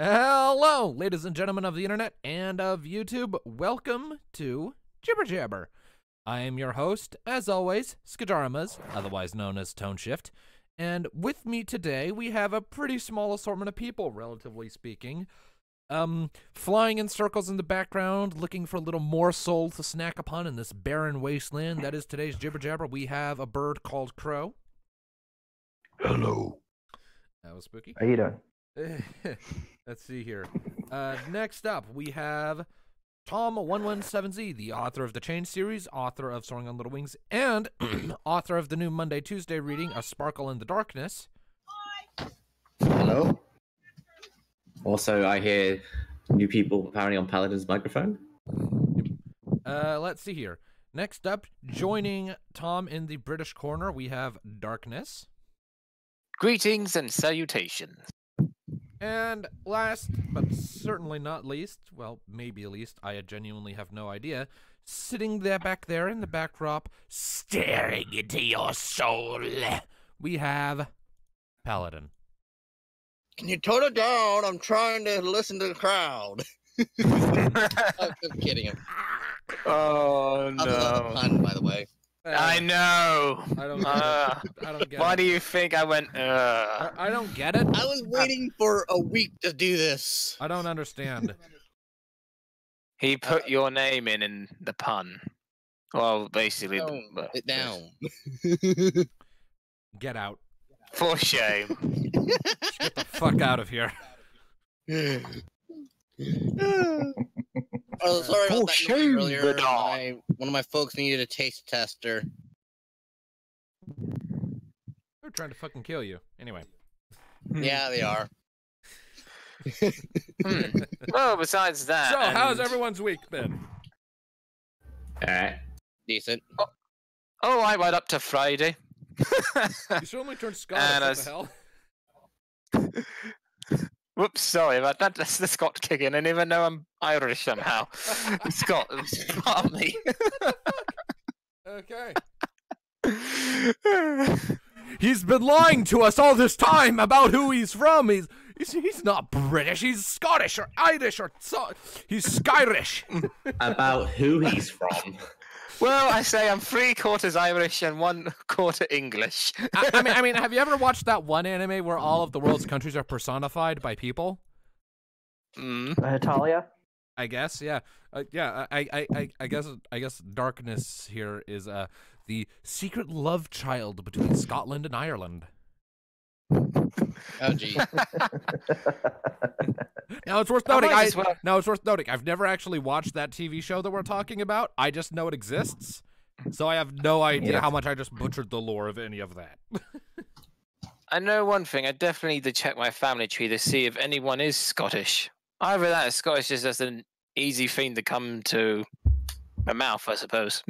Hello, ladies and gentlemen of the internet and of YouTube. Welcome to Jibber. I am your host, as always, Skajaramas, otherwise known as Tone Shift. And with me today, we have a pretty small assortment of people, relatively speaking. Flying in circles in the background, looking for a little morsel to snack upon in this barren wasteland that is today's Jibber. We have a bird called Crow. Hello. That was spooky. How you doing? Let's see here. Next up, we have Tom117Z, the author of the Change series, author of Soaring on Little Wings, and author of the new Monday, Tuesday reading, A Sparkle in the Darkness. Hello. Also, I hear new people apparently on Paladin's microphone. Let's see here. Next up, joining Tom in the British corner, we have Darkness. Greetings and salutations. And last, but certainly not least, well, maybe least, I genuinely have no idea, sitting there back there in the backdrop, staring into your soul, we have Paladin. Can you tone it down? I'm trying to listen to the crowd. I'm kidding. Oh no! That was a pun, by the way. I know. I don't get it. I don't get Why it. do you think I went? I don't get it. I was waiting for a week to do this. I don't understand. He put your name in the pun. Well, basically, Tone it down. Get out. For shame. Get the fuck out of here. Oh, sorry about that shame, earlier. the dog. One of my folks needed a taste tester. They're trying to fucking kill you. Anyway. Yeah, they are. Well, besides that. So, how's everyone's week been? Alright. Decent. Oh, I went up to Friday. You certainly turned Scottish. And What the hell? Whoops, sorry about that. That's the Scot kicking, and even though I'm Irish somehow, Scot is part of me. Okay. He's been lying to us all this time about who he's from. He's not British. He's Scottish or Irish or he's Skyrish. About who he's from. Well, I say I'm 3/4 Irish and 1/4 English. I mean, have you ever watched that one anime where all of the world's countries are personified by people? Italia? I guess, yeah. I guess Darkness here is the secret love child between Scotland and Ireland. Oh, gee. Now it's worth noting. I've never actually watched that TV show that we're talking about. I just know it exists, so I have no idea how much I just butchered the lore of any of that. I know one thing. I definitely need to check my family tree to see if anyone is Scottish. Either that or Scottish is just an easy thing to come to my mouth, I suppose.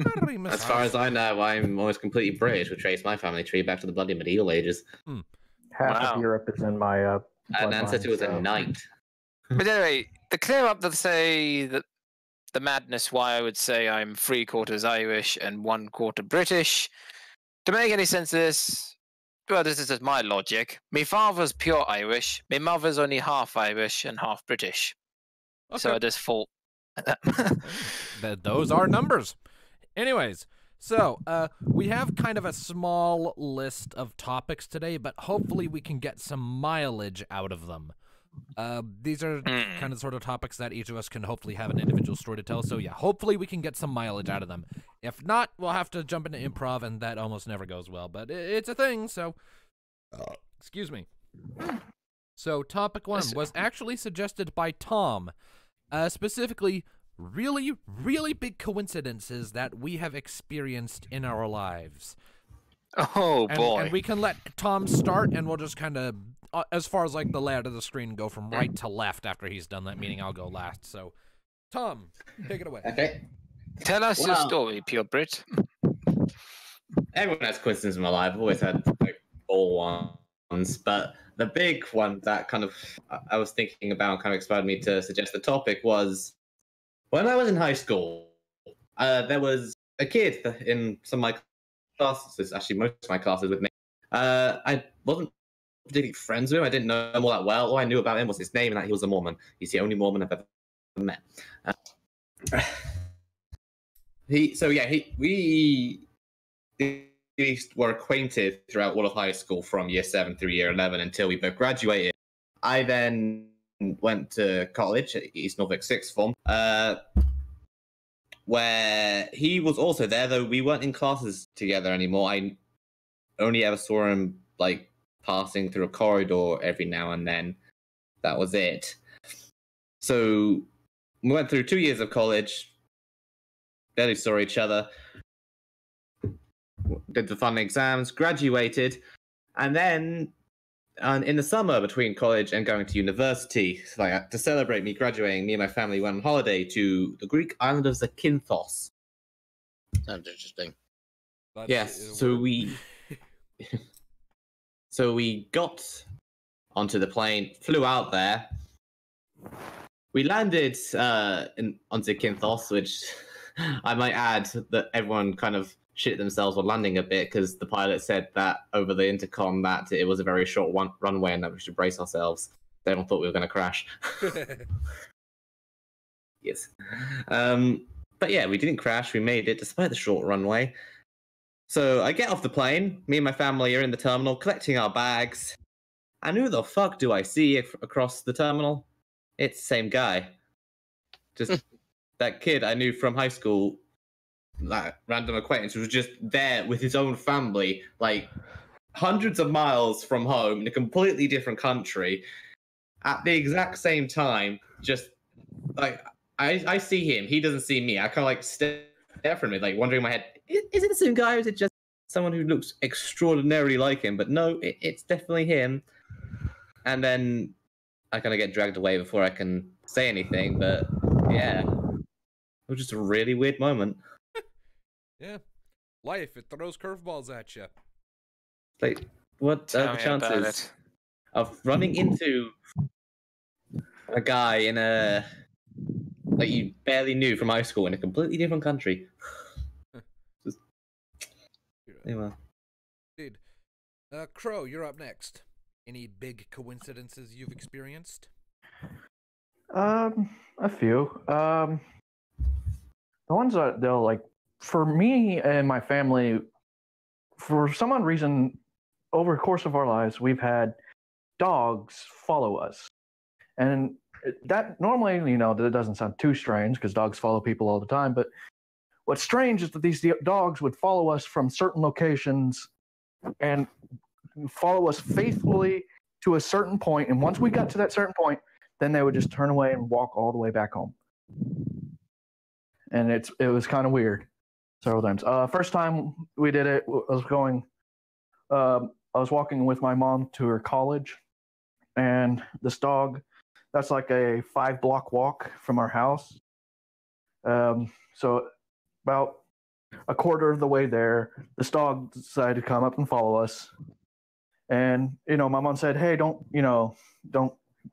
As far as I know, I'm almost completely British, which traced my family tree back to the bloody medieval ages. Half of Europe is in my An ancestor was so. a knight. But anyway, to clear up the madness why I would say I'm 3/4 Irish and 1/4 British, to make any sense of this, well, this is just my logic. My father's pure Irish, my mother's only half Irish and half British. Okay. So I just thought Those are numbers. Anyways, so we have kind of a small list of topics today, but hopefully we can get some mileage out of them. These are kind of sort of topics that each of us can hopefully have an individual story to tell. So yeah, hopefully we can get some mileage out of them. If not, we'll have to jump into improv, and that almost never goes well. But it's a thing, so excuse me. So topic 1 was actually suggested by Tom, specifically really, really big coincidences that we have experienced in our lives. oh boy. And we can let Tom start, and we'll just kind of, as far as like the layout of the screen, go from right to left after he's done that, meaning I'll go last. So, Tom, take it away. Okay. Tell us your story, pure Brit. Everyone has coincidences in my life. I've always had like all ones, but the big one that kind of I was thinking about and kind of inspired me to suggest the topic was when I was in high school. There was a kid in some of my classes, actually most of my classes with me. I wasn't particularly friends with him. I didn't know him all that well. All I knew about him was his name and that he was a Mormon. He's the only Mormon I've ever met. We were acquainted throughout all of high school from year 7 through year 11 until we both graduated. I then went to college at East Norfolk Sixth Form, where he was also there, though we weren't in classes together anymore. I only ever saw him like passing through a corridor every now and then. That was it. So we went through 2 years of college, barely saw each other, did the fun exams, graduated, and then in the summer between college and going to university, to celebrate me graduating, me and my family went on holiday to the Greek island of Zakynthos. Sounds interesting. Yes, so we got onto the plane, flew out there. We landed on Zakynthos, which I might add that everyone kind of shit themselves while landing a bit because the pilot said that over the intercom that it was a very short runway and that we should brace ourselves. Everyone thought we were going to crash. Yes. But yeah, we didn't crash. We made it despite the short runway. So I get off the plane. Me and my family are in the terminal collecting our bags. And who the fuck do I see across the terminal? It's the same guy. Just that kid I knew from high school, like random acquaintance, who was just there with his own family, like hundreds of miles from home in a completely different country at the exact same time. Just like I see him, he doesn't see me. I kind of like stare from it, like wondering in my head, is it the same guy or is it just someone who looks extraordinarily like him? But no, it's definitely him. And then I kind of get dragged away before I can say anything, but yeah, it was just a really weird moment. Yeah, life, it throws curveballs at you. Like, what are the chances of running into a guy in a that you barely knew from high school in a completely different country? Just, anyway. Dude, Crow, you're up next. Any big coincidences you've experienced? A few. The ones that they'll like, for me and my family, for some odd reason, over the course of our lives, we've had dogs follow us. And that normally, that doesn't sound too strange because dogs follow people all the time. But what's strange is that these dogs would follow us from certain locations and follow us faithfully to a certain point. And once we got to that certain point, then they would just turn away and walk all the way back home. And it was kind of weird several times. First time we did it, I was walking with my mom to her college, and this dog, that's like a 5-block walk from our house. So about a quarter of the way there, this dog decided to come up and follow us. And, my mom said, hey, don't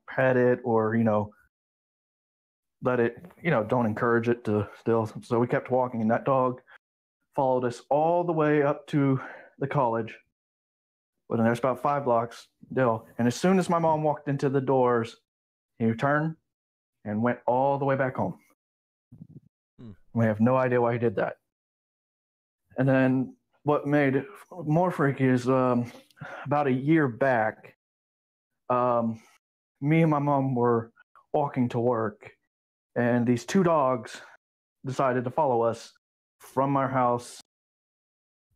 pet it or, let it, don't encourage it to still. So we kept walking, and that dog followed us all the way up to the college. But there's about 5 blocks still. And as soon as my mom walked into the doors, he turned and went all the way back home. We have no idea why he did that. And then what made it more freaky is about a year back, me and my mom were walking to work, and these 2 dogs decided to follow us from our house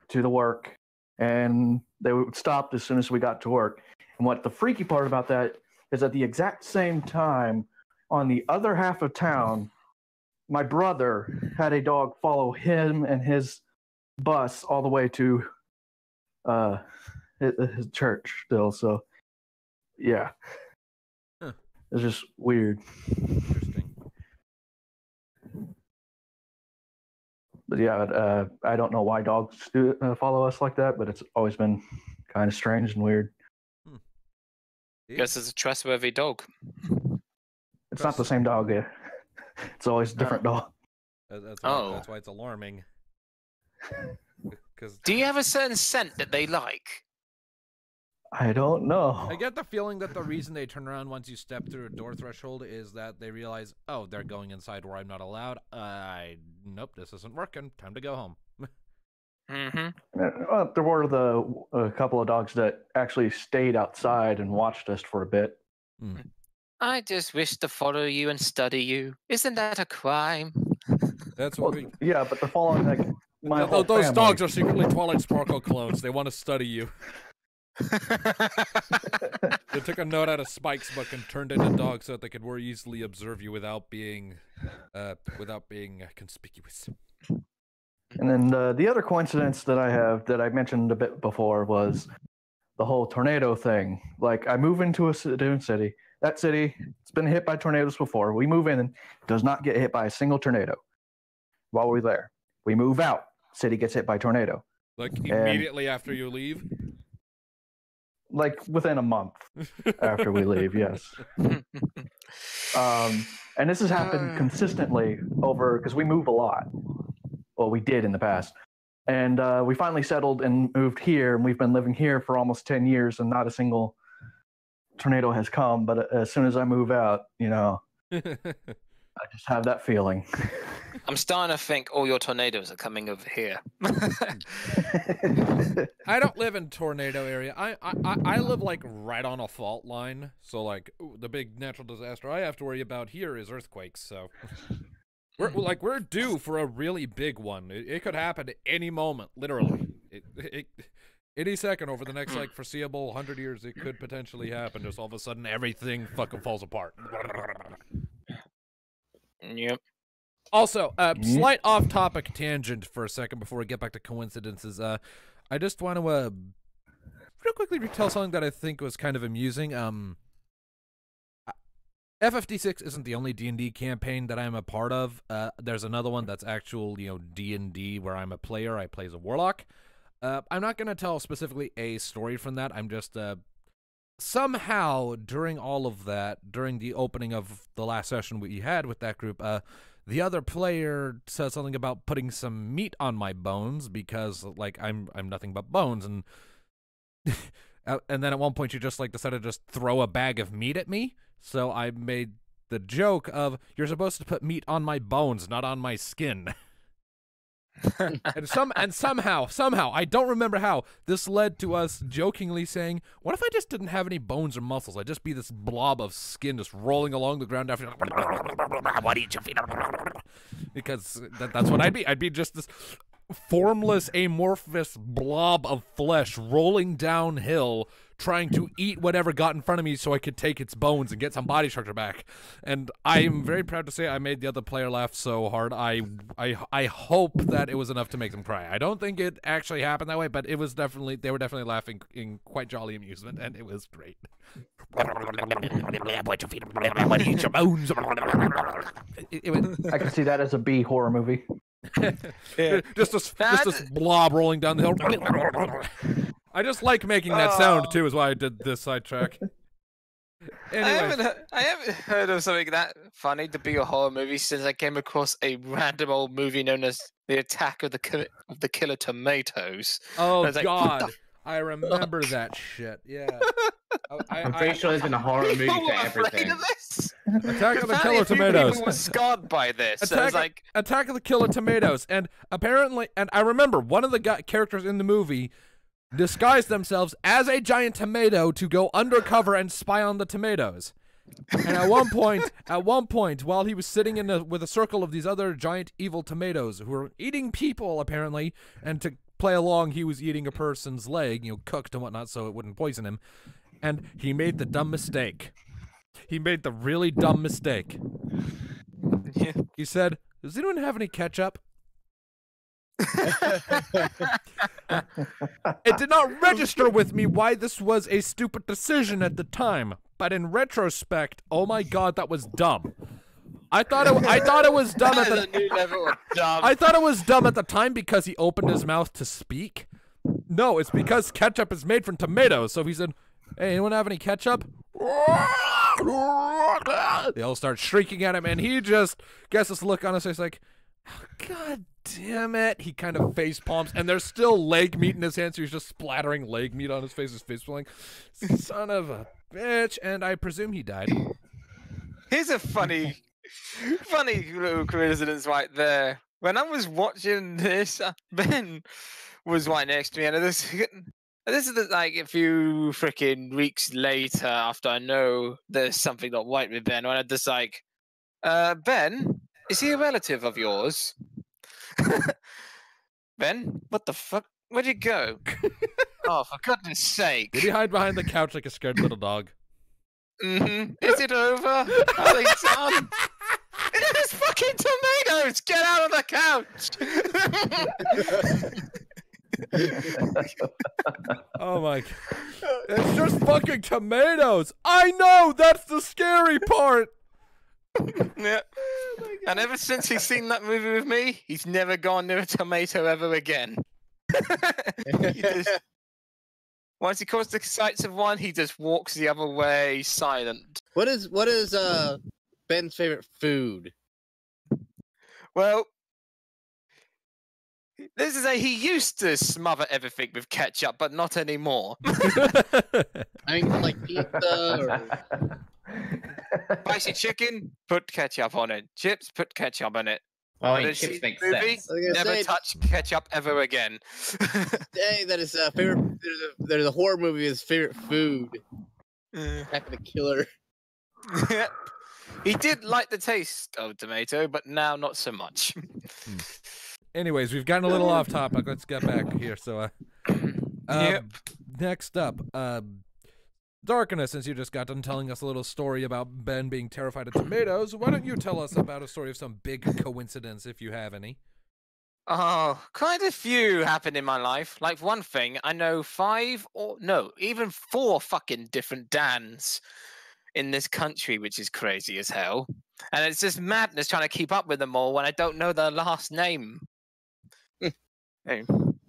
to the work, and they stopped as soon as we got to work. And what the freaky part about that is at the exact same time, on the other half of town, my brother had a dog follow him and his bus all the way to his church still. So, yeah. Huh. It's just weird. Interesting. But yeah, I don't know why dogs do follow us like that, but it's always been kind of strange and weird. Guess it's a trustworthy dog. It's not the same dog. Yeah. It's always a different dog. That's why it's alarming. Do you have a certain scent that they like? I don't know. I get the feeling that the reason they turn around once you step through a door threshold is that they realize, oh, they're going inside where I'm not allowed. Nope, this isn't working. Time to go home. Well, there were a couple of dogs that actually stayed outside and watched us for a bit. I just wish to follow you and study you. Isn't that a crime? That's what we... Yeah, but they're following like my whole Those family. dogs are secretly Twilight Sparkle clones. They want to study you. They took a note out of Spike's book and turned it into dogs so that they could more easily observe you without being conspicuous. And then the other coincidence that I have that I mentioned a bit before was the whole tornado thing. Like I move into a different city. That city, it's been hit by tornadoes before. We move in and does not get hit by a single tornado while we're there. We move out, city gets hit by tornado. Like immediately after you leave? Like within a month after we leave, yes. And this has happened consistently over, because we move a lot. Well, we did in the past. And we finally settled and moved here, and we've been living here for almost 10 years, and not a single tornado has come. But as soon as I move out, I just have that feeling. I'm starting to think all your tornadoes are coming over here. I don't live in tornado area. I live like right on a fault line. So like the big natural disaster I have to worry about here is earthquakes. So we're due for a really big one. It could happen at any moment, literally. Any second over the next like foreseeable 100 years, it could potentially happen. Just all of a sudden, everything fucking falls apart. Yep. Also, slight off-topic tangent for a second before we get back to coincidences. I just want to real quickly retell something that I think was kind of amusing. FFD6 isn't the only D&D campaign that I'm a part of. There's another one that's actual, D&D where I'm a player. I play as a warlock. I'm not going to tell specifically a story from that. I'm just somehow during all of that, during the opening of the last session we had with that group, the other player said something about putting some meat on my bones because, like, I'm nothing but bones, and and then at one point you just decided to just throw a bag of meat at me. So I made the joke of, you're supposed to put meat on my bones, not on my skin. and somehow, I don't remember how, this led to us jokingly saying, what if I just didn't have any bones or muscles? I'd just be this blob of skin just rolling along the ground after, what eat your feet? Because that's what I'd be. I'd be just this formless, amorphous blob of flesh rolling downhill, trying to eat whatever got in front of me so I could take its bones and get some body structure back. And I'm very proud to say I made the other player laugh so hard. I hope that it was enough to make them cry. I don't think it actually happened that way, but they were definitely laughing in quite jolly amusement, and it was great. Eat your bones. I can see that as a B horror movie. just this blob rolling down the hill. I just like making that sound too, is why I did this sidetrack. Anyway. I haven't heard of something that funny to be a horror movie since I came across a random old movie known as The Attack of the Killer Tomatoes. Oh like, God, I remember that shit. Yeah, I'm pretty sure there's been a horror movie for everything. Of this? Attack of the Killer A few Tomatoes. people were scarred by this. So it was like, Attack of the Killer Tomatoes, and apparently, and I remember one of the characters in the movie disguised themselves as a giant tomato to go undercover and spy on the tomatoes. And at one point, while he was sitting with a circle of these other giant evil tomatoes who were eating people apparently, and to play along, he was eating a person's leg, cooked and whatnot, so it wouldn't poison him. And he made the dumb mistake. He made the really dumb mistake. He said, "Does anyone have any ketchup?" It did not register with me why this was a stupid decision at the time, but in retrospect, oh my God, that was dumb. I thought it was dumb at the new level of dumb. I thought it was dumb at the time because he opened his mouth to speak. No, it's because ketchup is made from tomatoes. So he said, "Hey, anyone have any ketchup?" They all start shrieking at him, and he just gets this look on his face like, oh, God damn it. He kind of face palms, and there's still leg meat in his hand, so he's just splattering leg meat on his face. His face falling. Son of a bitch. And I presume he died. Here's a funny little coincidence right there. When I was watching this, Ben was right next to me, and this is like a few freaking weeks later after I know there's something not right with Ben, when I just like, Ben, is he a relative of yours? Ben, what the fuck? Where'd you go? Oh, for goodness sake. Did he hide behind the couch like a scared little dog? Mm-hmm. Is it over? Are they done? It is fucking tomatoes! Get out of the couch! Oh my god. It's just fucking tomatoes! I know! That's the scary part! Yeah. And ever since he's seen that movie with me, he's never gone near a tomato ever again. Once he comes to the sights of one, he just walks the other way, silent. What is Ben's favorite food? Well, this is he used to smother everything with ketchup, but not anymore. I mean, like pizza or... Spicy chicken, put ketchup on it. Chips, put ketchup on it. Well, I But mean, it's chips his make movie, sense. I was gonna Never say, touch ketchup ever again. Hey, that is favorite. There's a horror movie. His favorite food. Uh, Back the Killer. He did like the taste of tomato, but now not so much. Anyways, we've gotten a little off topic. Let's get back here. So, Yep. Next up, Darkness, since you just got done telling us a little story about Ben being terrified of tomatoes, why don't you tell us about a story of some big coincidence, if you have any? Oh, quite a few happened in my life. Like one thing, I know 5 or no, even 4 fucking different Dans in this country, which is crazy as hell. And it's just madness trying to keep up with them all when I don't know their last name. Hey,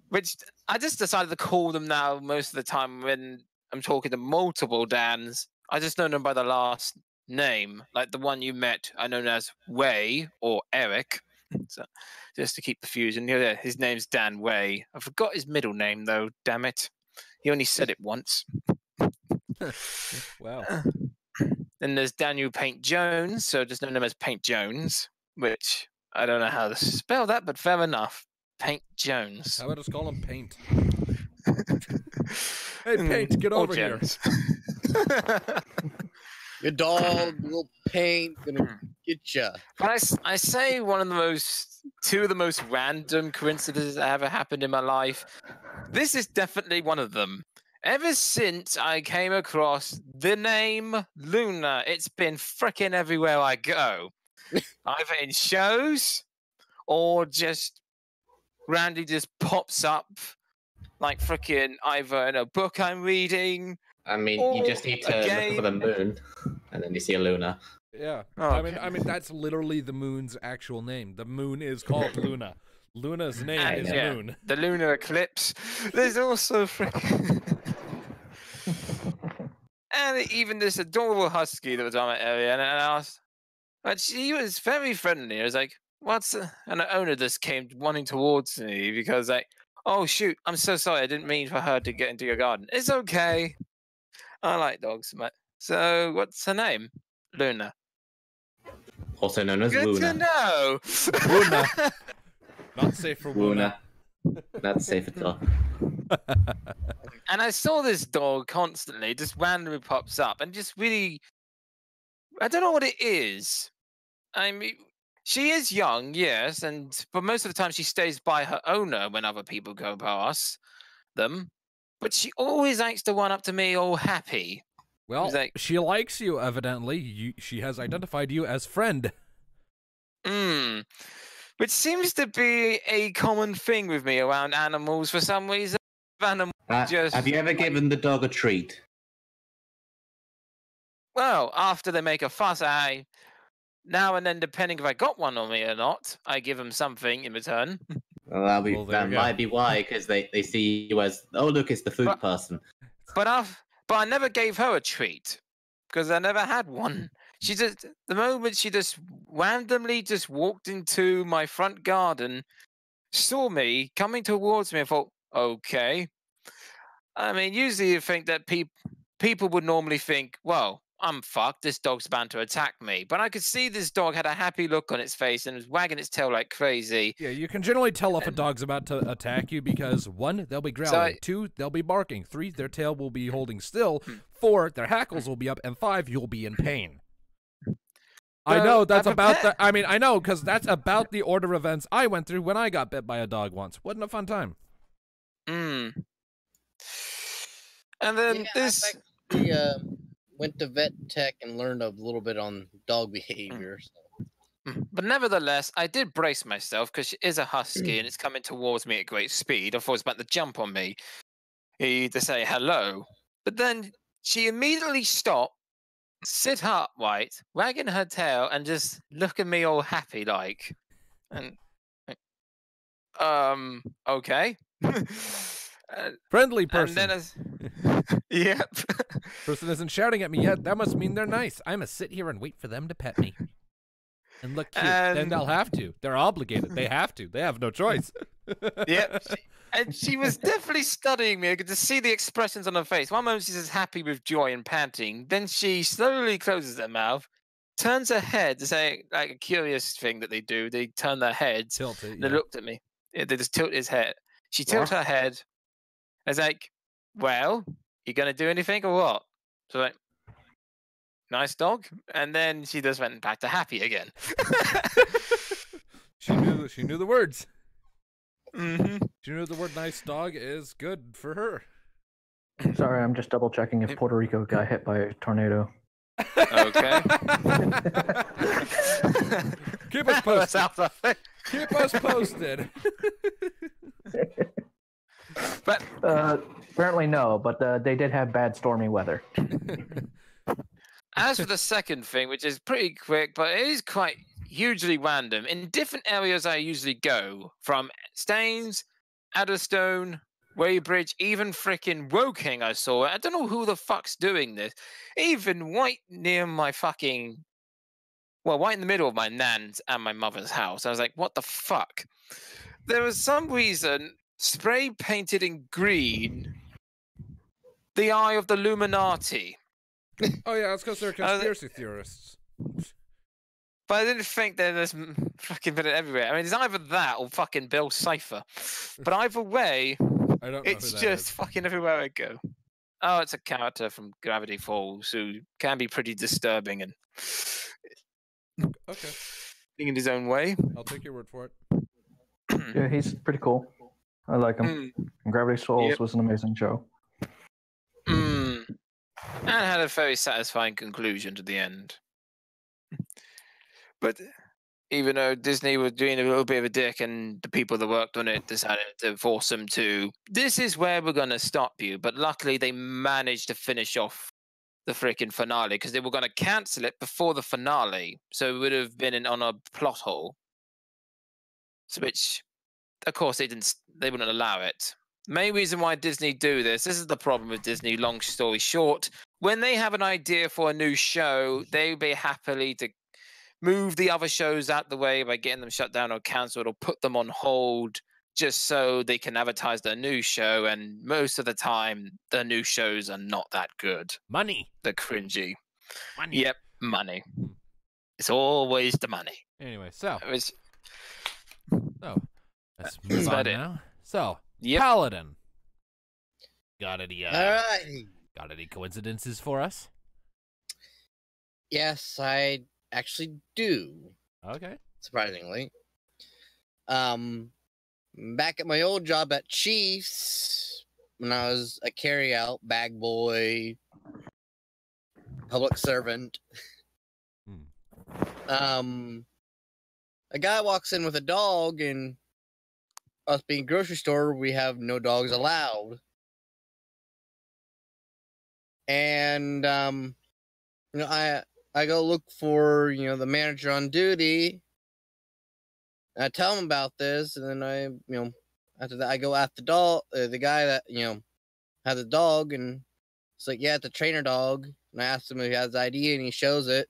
which I just decided to call them now most of the time when I'm talking to multiple Dans. I just know them by the last name. Like the one you met, I know as Way or Eric. So just to keep the fusion. Yeah, his name's Dan Way. I forgot his middle name though, damn it. He only said it once. Wow. Then there's Daniel Paint Jones, so just know him as Paint Jones, which I don't know how to spell that, but fair enough. Paint Jones. How about just call him Paint? Hey, Paint, get over here. Your dog will paint, gonna get ya. But I say two of the most random coincidences that ever happened in my life. This is definitely one of them. Ever since I came across the name Luna, it's been frickin' everywhere I go. Either in shows or just randomly just pops up like frickin' either in a book I'm reading. I mean, Oh, you just need to look for the moon, and then you see a Luna. Yeah. Oh, I mean, that's literally the moon's actual name. The moon is called Luna. Luna's name And, is yeah, Moon. the lunar eclipse. There's also frickin' and even this adorable husky that was on my area, and I asked, but she was very friendly. I was like, "What's?" And the owner just came running towards me because, like, "Oh shoot, I'm so sorry. I didn't mean for her to get into your garden. It's okay. I like dogs, but so what's her name? Luna. Also known as Good to Luna. know. Luna. Not safe for Luna. Luna. Not safe at all. And I saw this dog constantly, just randomly pops up, and just really, I don't know what it is. I mean, she is young, yes, but most of the time she stays by her owner when other people go past them. But she always likes to run up to me all happy. Well, Like- she likes you, evidently. She has identified you as friend. Which seems to be a common thing with me around animals for some reason. Animals just... Have you ever given the dog a treat? Well, after they make a fuss, I now and then, depending if I got one on me or not, I give them something in return. Well, Well, there that you go. might be why, because they see you as, oh, look, it's the food But- person. But I never gave her a treat because I never had one. She just the moment she just randomly just walked into my front garden saw me coming towards me and thought, okay. I mean, usually you think that people would normally think, well, I'm fucked. This dog's bound to attack me. But I could see this dog had a happy look on its face and was wagging its tail like crazy. Yeah, you can generally tell if a dog's about to attack you because 1, they'll be growling. 2, they'll be barking. 3, their tail will be holding still. 4, their hackles will be up. And 5, you'll be in pain. I know that's about the. I mean, I know because that's about the order of events I went through when I got bit by a dog once. Wasn't a fun time. And then this. We went to vet tech and learned a little bit on dog behavior. So. But nevertheless, I did brace myself because she is a husky and it's coming towards me at great speed. I thought it was about to jump on me to say hello. But then she immediately stopped, sit upright, wagging her tail, and just look at me all happy like. And okay. Friendly person. And then yep. Person isn't shouting at me yet. That must mean they're nice. I'm gonna sit here and wait for them to pet me. And look cute. Then they'll have to. They're obligated. They have to. They have no choice. Yep. And she was definitely studying me. I could just see the expressions on her face. One moment she's just happy with joy and panting. Then she slowly closes her mouth, turns her head to say, like a curious thing that they do. They turn their heads. Tilt it. They looked at me. Yeah, they just tilt his head. She tilted her head. I was like, well, you going to do anything or what? So like, nice dog. And then she just went back to happy again. She knew the words. Mm-hmm. She knew the word nice dog is good for her. Sorry, I'm just double checking if Puerto Rico got hit by a tornado. Okay. Keep us posted. Keep us posted. But apparently no, but they did have bad stormy weather. as for the second thing, which is pretty quick, but it is quite hugely random. In different areas I usually go, from Staines, Adderstone, Weybridge, even frickin' Woking I saw it. I don't know who the fuck's doing this. Even right near my fucking... Well, right in the middle of my nan's and my mother's house. I was like, what the fuck? There was some reason spray painted in green the eye of the Illuminati. Oh yeah, that's because they're conspiracy theorists. But I didn't think there's fucking been everywhere. I mean, it's either that or fucking Bill Cipher. But either way, I don't know it's who that just is. fucking everywhere I go. Oh, it's a character from Gravity Falls who can be pretty disturbing and Okay, in his own way. I'll take your word for it. Yeah, he's pretty cool. I like him. And Gravity Falls was an amazing show. And had a very satisfying conclusion to the end. But even though Disney was doing a little bit of a dick and the people that worked on it decided to force them to, this is where we're going to stop you. But luckily they managed to finish off the freaking finale because they were going to cancel it before the finale. So it would have been on a plot hole. So which, of course, they wouldn't allow it. Main reason why Disney do this is the problem with Disney, long story short. When they have an idea for a new show, they'll be happily to move the other shows out the way by getting them shut down or cancelled or put them on hold just so they can advertise their new show. And most of the time, the new shows are not that good. Money. They're cringy. Money. Yep, money. It's always the money. Anyway, so It's, let's move on about it. now. So, Yep. Paladin. Got any Alright. got any coincidences for us? Yes, I actually do. Okay. Surprisingly. Back at my old job at Chiefs, when I was a carryout bag boy, public servant, a guy walks in with a dog, and us being a grocery store, we have no dogs allowed. And I go look for the manager on duty. I tell him about this, and then after that I go after the guy that had the dog, and it's like, yeah, it's a trainer dog. And I asked him if he has ID, and he shows it.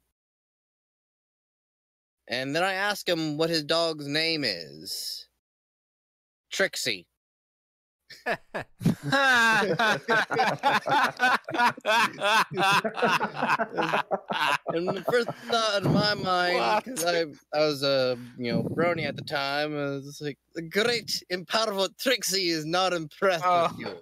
And then I ask him what his dog's name is. Trixie. And the first thought in my mind, because I was a brony at the time, I was like, the great and powerful Trixie is not impressed with you.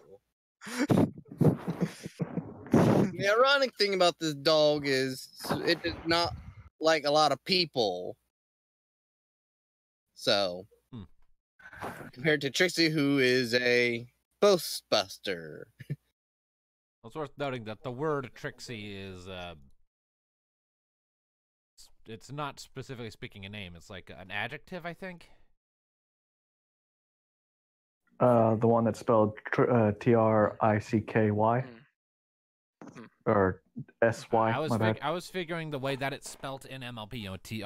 The ironic thing about this dog is it does not like a lot of people. So, compared to Trixie, who is a Ghostbuster. It's worth noting that the word Trixie is, it's not specifically speaking a name. It's like an adjective, I think. The one that's spelled Tricky or SY. I was figuring the way that it's spelt in MLP, Trixie.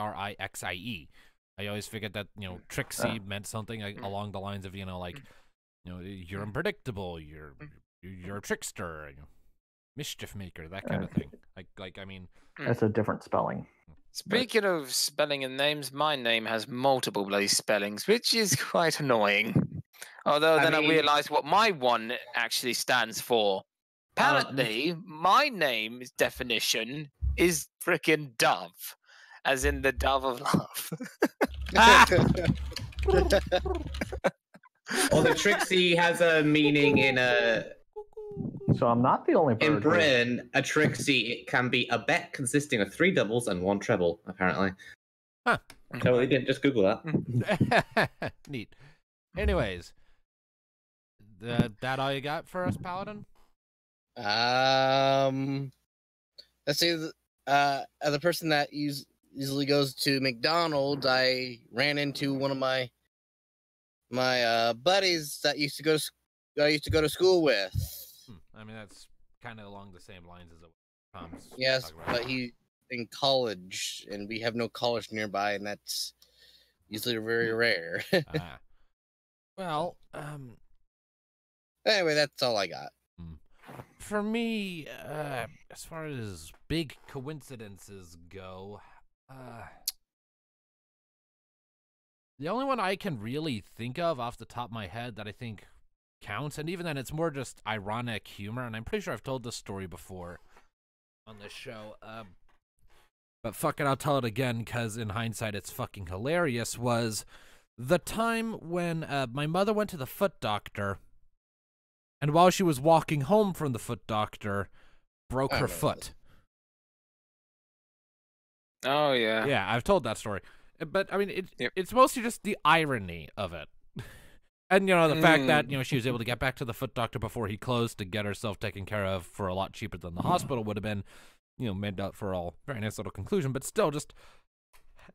I always figured that Trixie meant something along the lines of you're unpredictable, you're a trickster, mischief maker, that kind of thing. That's a different spelling. Speaking of spelling and names, my name has multiple bloody spellings, which is quite annoying. Although I realised what my one actually stands for. Apparently, my name's definition is frickin' Dove, as in the Dove of Love. Although Trixie has a meaning in So I'm not the only bird. In Britain, a Trixie, it can be a bet consisting of 3 doubles and 1 treble, apparently. Huh. So we didn't just Google that. Neat. Anyways, that all you got for us, Paladin? Let's say as a person that usually goes to McDonald's, I ran into one of my buddies that I used to go to school with. I mean, that's kind of along the same lines as Tom's. Yes, but he's in college, and we have no college nearby, and that's usually very rare. Well, anyway, that's all I got. For me, as far as big coincidences go, the only one I can really think of off the top of my head that I think counts, and even then it's more just ironic humor, and I'm pretty sure I've told this story before on this show, but fuck it, I'll tell it again, because in hindsight it's fucking hilarious, was the time when my mother went to the foot doctor, and while she was walking home from the foot doctor, broke her foot. Oh, yeah. Yeah, I've told that story. But, I mean, it's mostly just the irony of it. And, the fact that, she was able to get back to the foot doctor before he closed to get herself taken care of for a lot cheaper than the hospital would have been, made up for all. Very nice little conclusion. But still, just,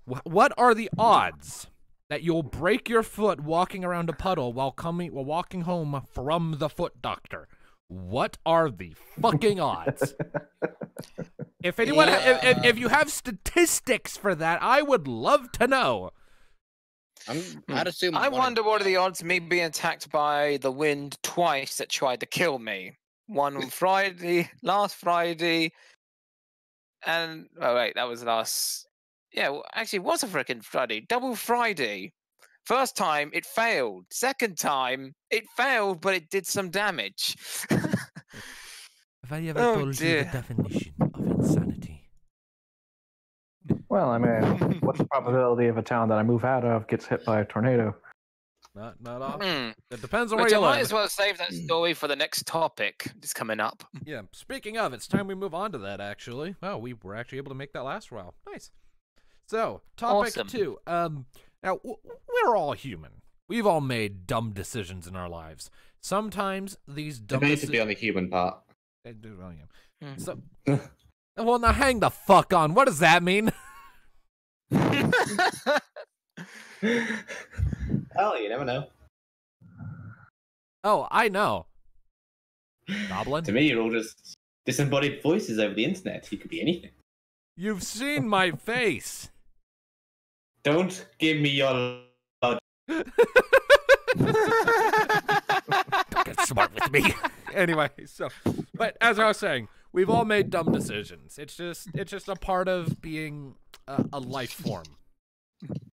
what are the odds that you'll break your foot walking around a puddle while walking home from the foot doctor? What are the fucking odds? If anyone, if you have statistics for that, I would love to know. I'd assume. I wonder what are the odds of me being attacked by the wind twice that tried to kill me. One on last Friday, and that was last. Yeah, well, actually, it was a freaking Friday. Double Friday. First time, it failed. Second time, it failed, but it did some damage. Have I ever told you the definition of insanity? Well, I mean, what's the probability of a town that I move out of gets hit by a tornado? Not all. It depends on where But you you might live. as well save that story for the next topic that's coming up. Yeah, speaking of, it's time we move on to that, actually. Well, we were actually able to make that last for a while. Nice. So, topic 2. Now, we're all human. We've all made dumb decisions in our lives. Sometimes these dumb decisions... Basically on the human part. So, well, now hang the fuck on. What does that mean? Oh, you never know. Oh, I know. Goblin? To me, you're all just disembodied voices over the internet. You could be anything. You've seen my face. Don't give me your... Don't get smart with me. Anyway, but as I was saying, we've all made dumb decisions. It's just a part of being a life form.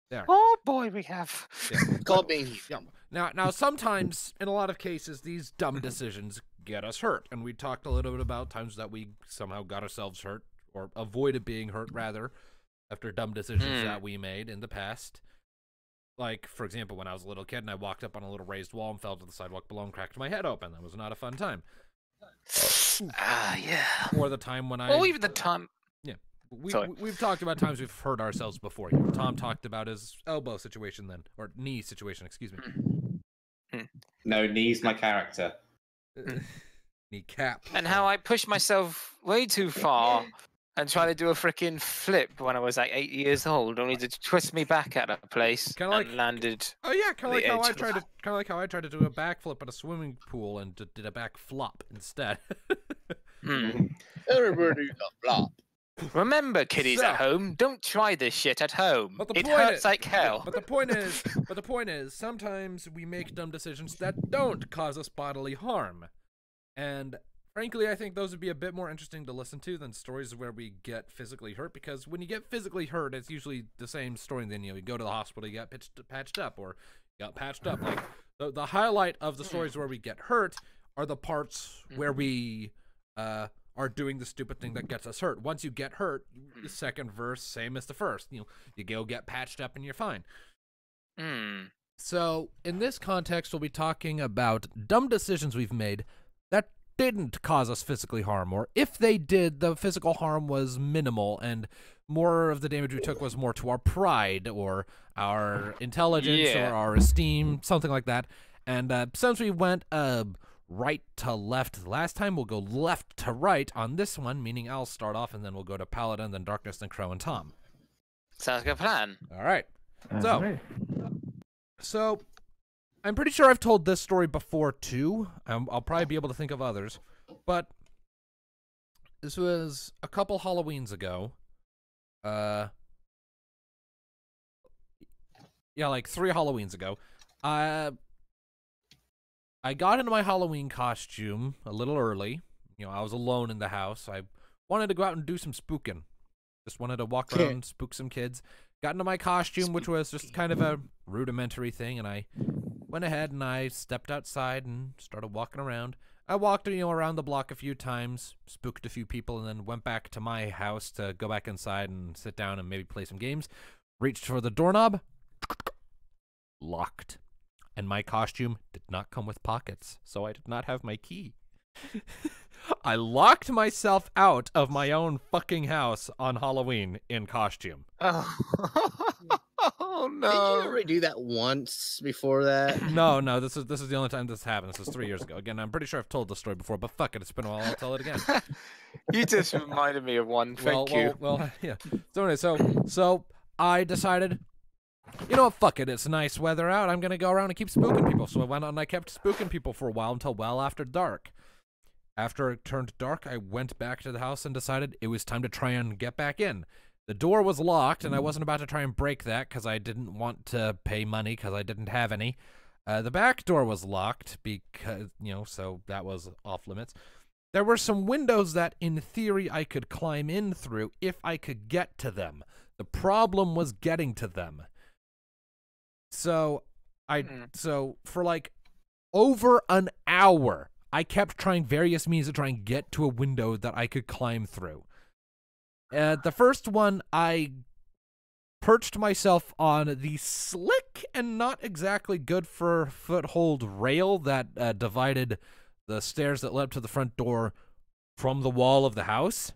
There. Oh boy, we have. Yeah. Called being. Yeah. Now, sometimes, in a lot of cases, these dumb decisions get us hurt, and we talked a little bit about times that we somehow got ourselves hurt, or avoided being hurt, rather, after dumb decisions that we made in the past. Like, for example, when I was a little kid and I walked up on a little raised wall and fell to the sidewalk below and cracked my head open. That was not a fun time. Yeah. Or the time when Or even the time... We've talked about times we've hurt ourselves before. Tom talked about his elbow situation then, or knee situation, excuse me. No, knee's my character. Kneecap. And how I pushed myself way too far and tried to do a freaking flip when I was like 8 years old, only to twist me back at a place and landed. Oh yeah, kind of like how I tried to do a backflip at a swimming pool and did a back flop instead. Everybody's a flop. Remember, kiddies at home, don't try this shit at home. It hurts like hell. But the point is, sometimes we make dumb decisions that don't cause us bodily harm. And frankly, I think those would be a bit more interesting to listen to than stories where we get physically hurt, because when you get physically hurt, it's usually the same story. And then you go to the hospital, you got patched up, or you got patched up. Like the highlight of the stories where we get hurt are the parts where we are doing the stupid thing that gets us hurt. Once you get hurt, the second verse, same as the first. You go get patched up and you're fine. So in this context, we'll be talking about dumb decisions we've made that didn't cause us physically harm, or if they did, the physical harm was minimal, and more of the damage we took was more to our pride or our intelligence or our esteem, something like that. And since we went right to left last time, we'll go left to right on this one, meaning I'll start off, and then we'll go to Paladin, then Darkness, then Crow, and Tom. Sounds like a plan. All right. So I'm pretty sure I've told this story before, too. I'll probably be able to think of others. But this was a couple Halloweens ago. Yeah, like 3 Halloweens ago. I got into my Halloween costume a little early. I was alone in the house. I wanted to go out and do some spooking. Just wanted to walk around and spook some kids. Got into my costume, which was just kind of a rudimentary thing, and I went ahead and I stepped outside and started walking around. I walked, around the block a few times, spooked a few people, and then went back to my house to go back inside and sit down and maybe play some games. Reached for the doorknob. Locked. And my costume did not come with pockets, so I did not have my key. I locked myself out of my own fucking house on Halloween in costume. Oh, oh no. Did you already do that once before that? No, this is the only time this happened. This was 3 years ago. Again, I'm pretty sure I've told the story before, but fuck it, it's been a while. I'll tell it again. You just reminded me of one. Thank you. Well, yeah. So anyway, so I decided, fuck it. It's nice weather out. I'm gonna go around and keep spooking people. So I went out and I kept spooking people for a while until well after dark. After it turned dark, I went back to the house and decided it was time to try and get back in. The door was locked, and I wasn't about to try and break that because I didn't want to pay money because I didn't have any. The back door was locked because, so that was off limits. There were some windows that, in theory, I could climb in through if I could get to them. The problem was getting to them. So for like over an hour, I kept trying various means to try and get to a window that I could climb through. The first one, I perched myself on the slick and not exactly good for foothold rail that divided the stairs that led up to the front door from the wall of the house.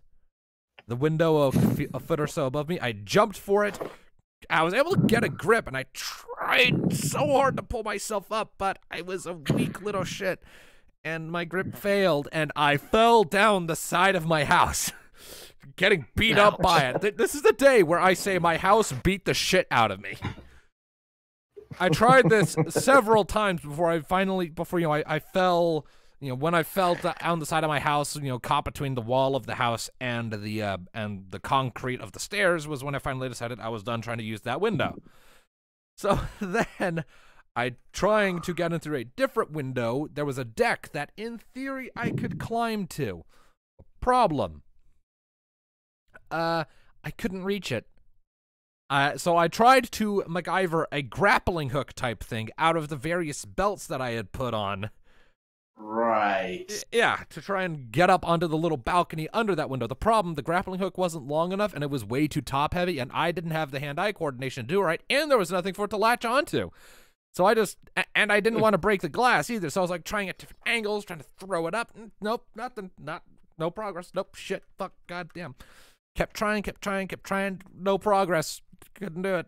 The window a foot or so above me, I jumped for it. I was able to get a grip, and I tried so hard to pull myself up, but I was a weak little shit. And my grip failed, and I fell down the side of my house, getting beat up by it. This is the day where I say my house beat the shit out of me. I tried this several times before I fell, when I fell down the side of my house, caught between the wall of the house and the concrete of the stairs was when I finally decided I was done trying to use that window. So then, trying to get in through a different window, there was a deck that, in theory, I could climb to. Problem. I couldn't reach it. So I tried to MacGyver a grappling hook type thing out of the various belts that I had put on. Right. Yeah, to try and get up onto the little balcony under that window. The problem, the grappling hook wasn't long enough, and it was way too top-heavy, and I didn't have the hand-eye coordination to do it right, and there was nothing for it to latch onto. So I didn't want to break the glass either, so I was like trying at different angles, trying to throw it up. Nope, nothing, no progress. Nope, shit, fuck, goddamn. Kept trying, no progress. Couldn't do it.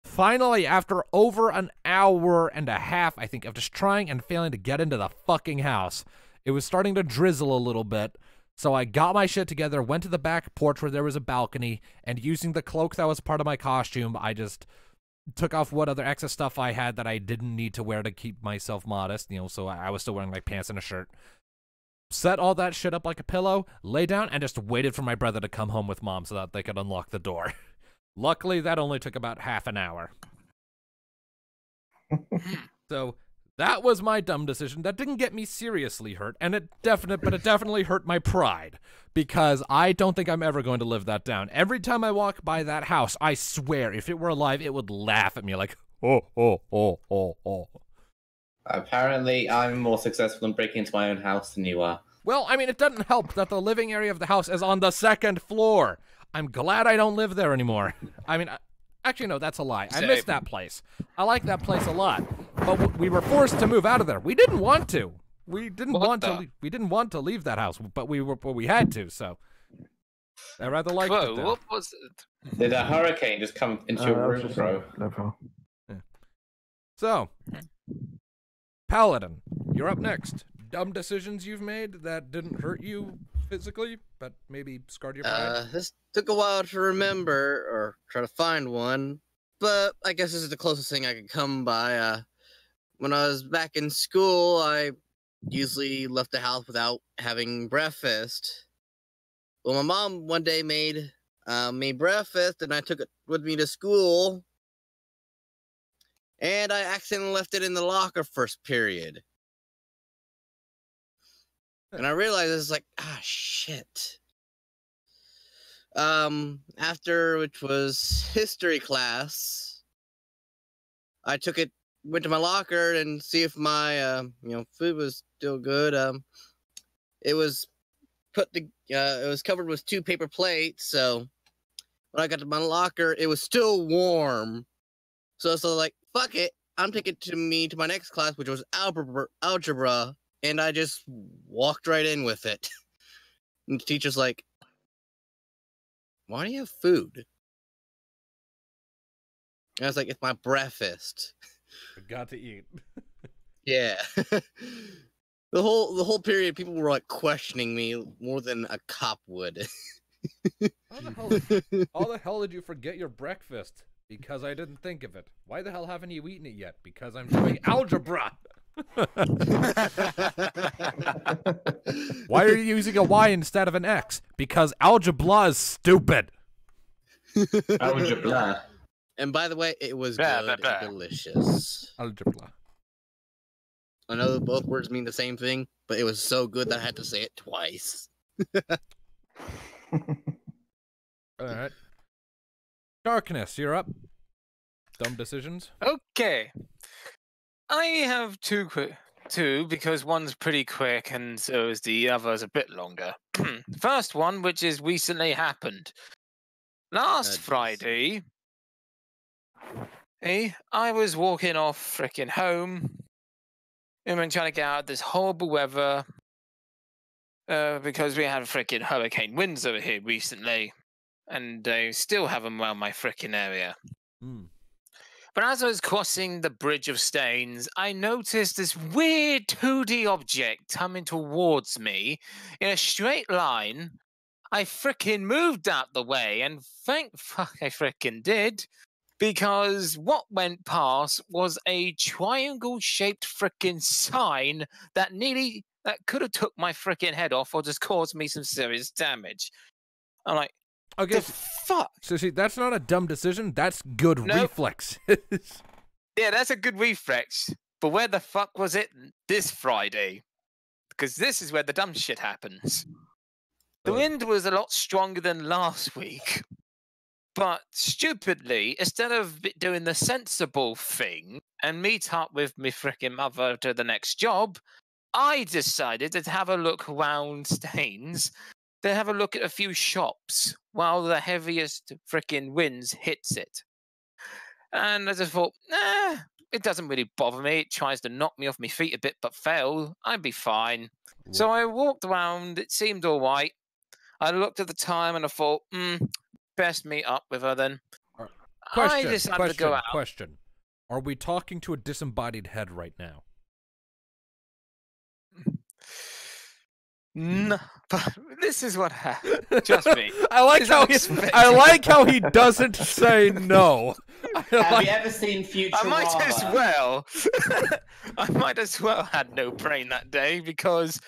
Finally, after over an hour and a half, I think, of just trying and failing to get into the fucking house, it was starting to drizzle a little bit. So I got my shit together, went to the back porch where there was a balcony, and using the cloak that was part of my costume, I just took off what other excess stuff I had that I didn't need to wear to keep myself modest, so I was still wearing like pants and a shirt. Set all that shit up like a pillow, lay down, and just waited for my brother to come home with Mom so that they could unlock the door. Luckily, that only took about half an hour. So that was my dumb decision. That didn't get me seriously hurt, and it definitely hurt my pride, because I don't think I'm ever going to live that down. Every time I walk by that house, I swear, if it were alive, it would laugh at me like, oh. Apparently, I'm more successful in breaking into my own house than you are. Well, I mean, it doesn't help that the living area of the house is on the 2nd floor. I'm glad I don't live there anymore. I mean, actually, no, that's a lie. I miss that place. I like that place a lot. But we were forced to move out of there. We didn't want to. We didn't want to leave that house, but we had to. So I rather liked it there. What was it? Did a hurricane just come into your room, bro? Yeah. So, Paladin, you're up next. Dumb decisions you've made that didn't hurt you physically, but maybe scarred your pride? This took a while to remember or try to find one, but I guess this is the closest thing I could come by. When I was back in school, I usually left the house without having breakfast. Well, my mom one day made me breakfast, and I took it with me to school, and I accidentally left it in the locker first period. And I realized it's like, shit. After, which was history class, I went to my locker and see if my, food was still good. It was it was covered with 2 paper plates, so when I got to my locker, it was still warm. So like, fuck it, I'm taking it to my next class, which was algebra. And I just walked right in with it. And the teacher's like, why do you have food? And I was like, it's my breakfast. I got to eat. Yeah. The whole period, people were like questioning me more than a cop would. How the hell did you forget your breakfast? Because I didn't think of it. Why the hell haven't you eaten it yet? Because I'm doing algebra. Why are you using a Y instead of an X? Because algebra is stupid. Algebra. And by the way, it was good and delicious. Algebra. I know both words mean the same thing, but it was so good that I had to say it twice. Alright. Darkness, you're up. Dumb decisions. Okay. I have two because one's pretty quick and so is the other's a bit longer. First one, which is recently happened. Last Friday, I was walking off frickin' home and I'm trying to get out of this horrible weather because we had frickin' hurricane winds over here recently and I still have them around my frickin' area. But as I was crossing the Bridge of Stains, I noticed this weird 2D object coming towards me in a straight line. I frickin' moved out the way, and thank fuck I frickin' did, because what went past was a triangle-shaped frickin' sign that could have took my frickin' head off or just caused me some serious damage. I'm like, okay, the fuck? So see, that's not a dumb decision. That's good reflex. Yeah, that's a good reflex. But where the fuck was it this Friday? Because this is where the dumb shit happens. The wind was a lot stronger than last week. But stupidly, instead of doing the sensible thing and meet up with me frickin' mother to the next job, I decided to have a look around Staines, to have a look at a few shops while the heaviest frickin' winds hits it. And I just thought, it doesn't really bother me. It tries to knock me off my feet a bit, but fail, I'd be fine. So I walked around. It seemed all right. I looked at the time and I thought, best meet up with her then. I decided to go out. Question. Are we talking to a disembodied head right now? No, but this is what happened. Trust me. I like how he doesn't say no. Have you ever seen Futurama? I might as well had no brain that day, because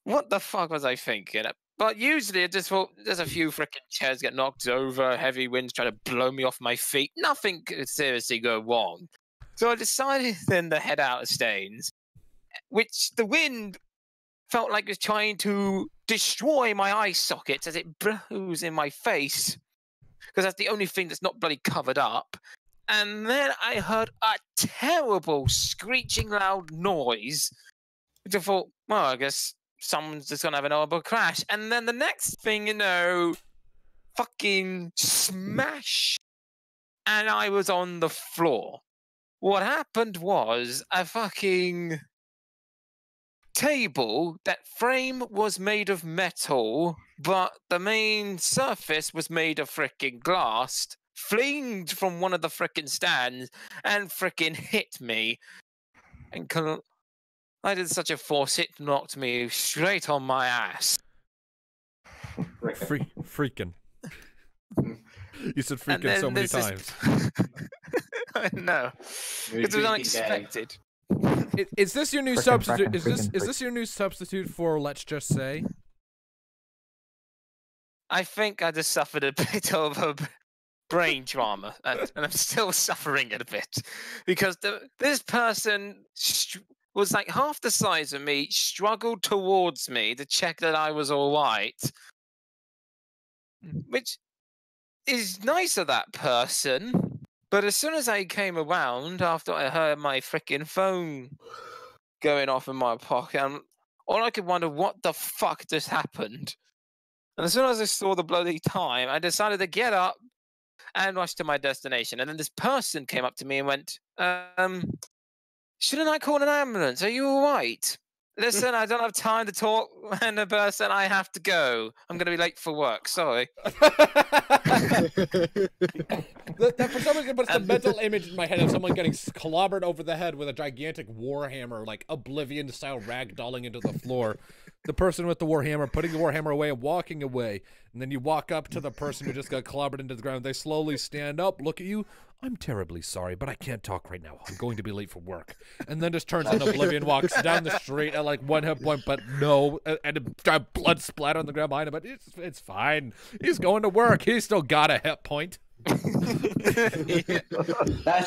what the fuck was I thinking? But usually I just thought there's a few freaking chairs get knocked over, heavy winds try to blow me off my feet. Nothing could seriously go wrong. So I decided then to head out of Staines, which the wind felt like it was trying to destroy my eye sockets as it blows in my face, because that's the only thing that's not bloody covered up. And then I heard a terrible screeching loud noise, which I thought, well, I guess someone's just gonna have an horrible crash. And then the next thing you know, fucking smash, and I was on the floor. What happened was a fucking table, that frame was made of metal, but the main surface was made of frickin' glass, flinged from one of the frickin' stands and frickin' hit me. And I did such a force, it knocked me straight on my ass. Freaking. You said freaking so many times. I know. It was unexpected. Is this your new substitute? Is this your new substitute for let's just say? I think I just suffered a bit of a brain trauma, and I'm still suffering it a bit, because this person was like half the size of me, struggled towards me to check that I was all right, which is nice of that person. But as soon as I came around, after I heard my freaking phone going off in my pocket, all I could wonder what the fuck just happened. And as soon as I saw the bloody time, I decided to get up and rush to my destination. And then this person came up to me and went, shouldn't I call an ambulance? Are you all right? Listen, I don't have time to talk, and the person, I have to go. I'm going to be late for work. Sorry. That for some reason puts the mental image in my head of someone getting clobbered over the head with a gigantic warhammer, like Oblivion-style ragdolling into the floor. The person with the warhammer putting the warhammer away and walking away. And then you walk up to the person who just got clobbered into the ground. They slowly stand up, look at you. I'm terribly sorry, but I can't talk right now. I'm going to be late for work. And then just turns into Oblivion, walks down the street at like 1 hit point, but no, and blood splatter on the ground behind him. But it's fine. He's going to work. He's still got a hit point. That's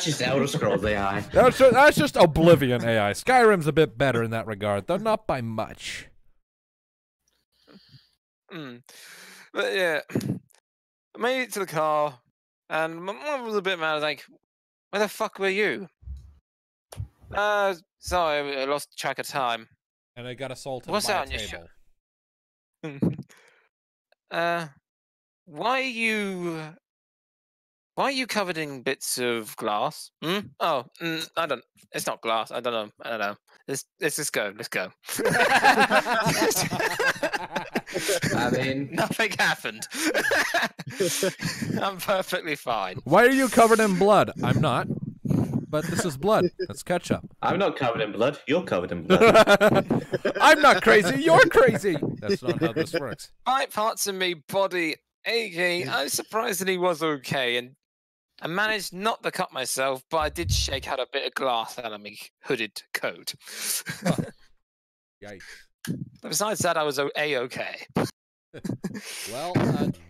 just Elder Scrolls AI. That's just Oblivion AI. Skyrim's a bit better in that regard, though not by much. But yeah, I made it to the car, and my mom was a bit mad. I was like, where the fuck were you? Sorry, I lost track of time. And I got assaulted What's by that a on your table. Why are you covered in bits of glass? Oh, I don't. It's not glass. I don't know. Let's just go. Let's go. I mean, nothing happened. I'm perfectly fine. Why are you covered in blood? I'm not. But this is blood. Let's catch up. I'm not covered in blood. You're covered in blood. I'm not crazy. You're crazy. That's not how this works. Right parts of me body aching. I'm surprised that he was okay, and I managed not to cut myself, but I did shake out a bit of glass out of my hooded coat. Yikes. Besides that, I was A-okay. Well,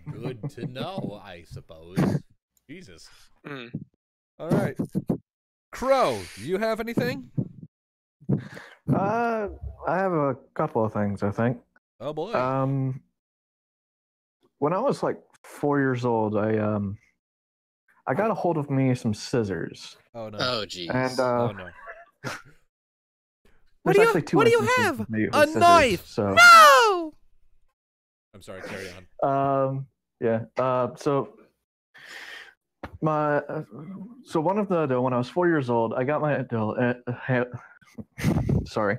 good to know, I suppose. Jesus. All right. Crow, do you have anything? I have a couple of things, I think. Oh, boy. When I was like 4 years old, I got a hold of me some scissors. Oh no. Oh, jeez. And Oh no. there's actually two what do you instances have? of me with A scissors, knife. So No. I'm sorry. Carry on. yeah. So my one of the when I was 4 years old, I got my sorry,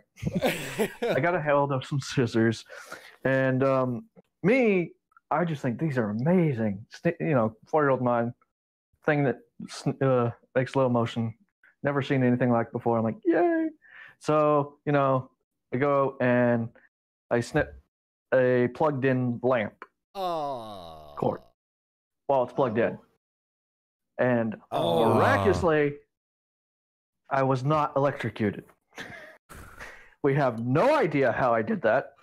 I got a hold of some scissors, and I just think these are amazing. 4-year-old mind thing that makes slow motion. Never seen anything like before. I'm like, yay! So I go and I snip a plugged-in lamp Oh. cord while it's plugged in, and Oh. miraculously, I was not electrocuted. We have no idea how I did that.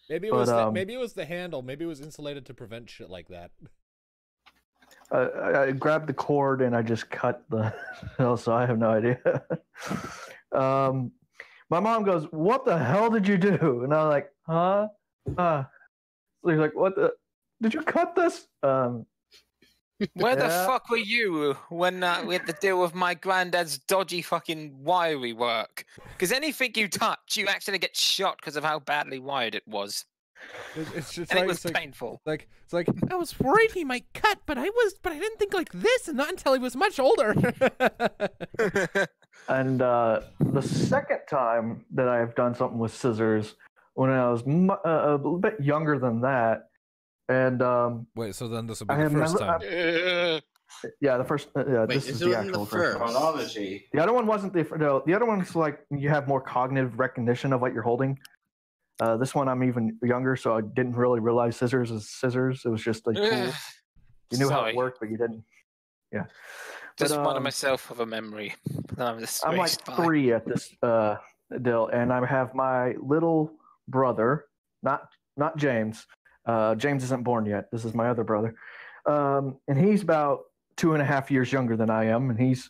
Maybe it was maybe it was the handle. Maybe it was insulated to prevent shit like that. I grabbed the cord and I just cut the. So I have no idea. My mom goes, "What the hell did you do?" And I was like, "Huh?" So he's like, "What the? Did you cut this?" Where the Yeah. fuck were you when we had to deal with my granddad's dodgy fucking wiry work? Because anything you touch, you actually get shot because of how badly wired it was. It's just And like it was it's painful. it's like I was worried he might cut, but I didn't think like this, and not until he was much older. And the second time that I've done something with scissors, when I was a little bit younger than that, and Wait, so then this will be I the first remember- time. yeah, the first. Yeah, Wait, this this is the wasn't actual the first. Chronology. The other one wasn't the. No, the other one's like you have more cognitive recognition of what you're holding. This one I'm even younger, so I didn't really realize scissors is scissors. It was just a tool. You knew how Sorry. it worked, but you didn't. Yeah. Just But, reminded myself of a memory. I'm I'm like 3 at this deal, and I have my little brother, not James. James isn't born yet. This is my other brother, and he's about 2.5 years younger than I am, and he's